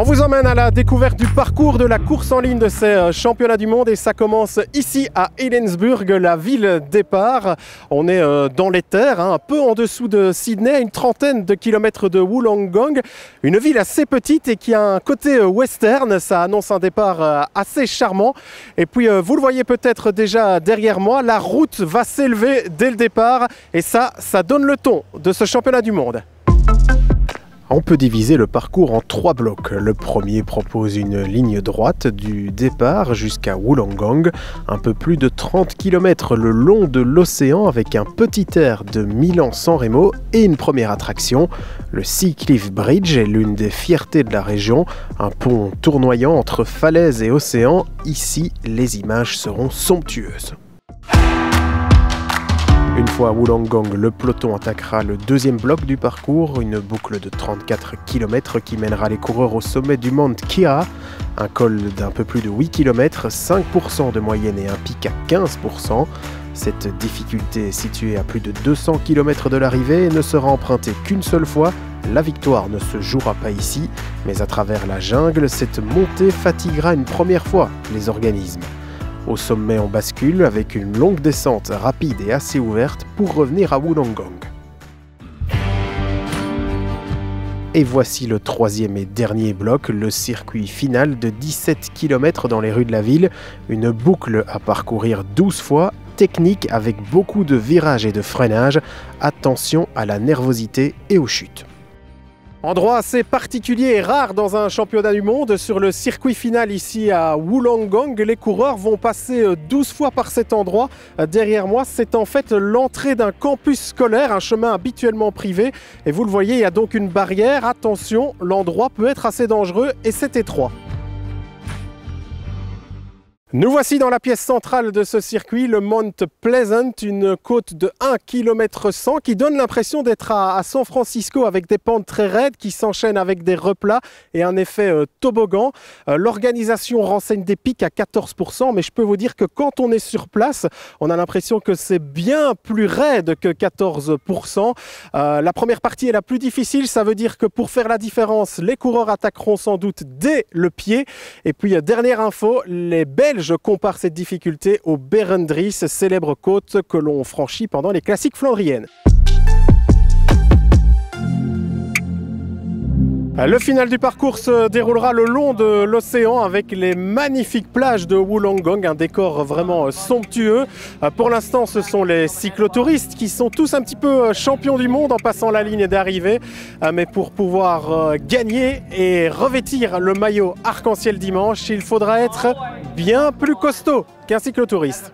On vous emmène à la découverte du parcours de la course en ligne de ces championnats du monde et ça commence ici à Helensburgh, la ville départ. On est dans les terres, un peu en dessous de Sydney, à une trentaine de kilomètres de Wollongong. Une ville assez petite et qui a un côté western, ça annonce un départ assez charmant. Et puis vous le voyez peut-être déjà derrière moi, la route va s'élever dès le départ et ça donne le ton de ce championnat du monde. On peut diviser le parcours en 3 blocs. Le premier propose une ligne droite du départ jusqu'à Wollongong, un peu plus de 30 km le long de l'océan avec un petit air de Milan-San Remo et une première attraction. Le Sea Cliff Bridge est l'une des fiertés de la région, un pont tournoyant entre falaises et océan. Ici, les images seront somptueuses. Une fois à Wollongong, le peloton attaquera le deuxième bloc du parcours, une boucle de 34 km qui mènera les coureurs au sommet du Mount Keah, un col d'un peu plus de 8 km, 5% de moyenne et un pic à 15%. Cette difficulté est située à plus de 200 km de l'arrivée et ne sera empruntée qu'une seule fois. La victoire ne se jouera pas ici, mais à travers la jungle, cette montée fatiguera une première fois les organismes. Au sommet, on bascule avec une longue descente rapide et assez ouverte pour revenir à Wollongong. Et voici le troisième et dernier bloc, le circuit final de 17 km dans les rues de la ville. Une boucle à parcourir 12 fois, technique avec beaucoup de virages et de freinage. Attention à la nervosité et aux chutes. Endroit assez particulier et rare dans un championnat du monde. Sur le circuit final ici à Wollongong, les coureurs vont passer 12 fois par cet endroit. Derrière moi, c'est en fait l'entrée d'un campus scolaire, un chemin habituellement privé. Et vous le voyez, il y a donc une barrière. Attention, l'endroit peut être assez dangereux et c'est étroit. Nous voici dans la pièce centrale de ce circuit, le Mount Pleasant, une côte de 1 km 100 qui donne l'impression d'être à San Francisco avec des pentes très raides qui s'enchaînent avec des replats et un effet toboggan. L'organisation renseigne des pics à 14%, mais je peux vous dire que quand on est sur place, on a l'impression que c'est bien plus raide que 14%. La première partie est la plus difficile, ça veut dire que pour faire la différence, les coureurs attaqueront sans doute dès le pied. Et puis dernière info, les Belges comparent cette difficulté au Berendries, célèbre côte que l'on franchit pendant les classiques flandriennes. Le final du parcours se déroulera le long de l'océan avec les magnifiques plages de Wollongong, un décor vraiment somptueux. Pour l'instant, ce sont les cyclotouristes qui sont tous un petit peu champions du monde en passant la ligne d'arrivée. Mais pour pouvoir gagner et revêtir le maillot arc-en-ciel dimanche, il faudra être bien plus costaud qu'un cyclotouriste.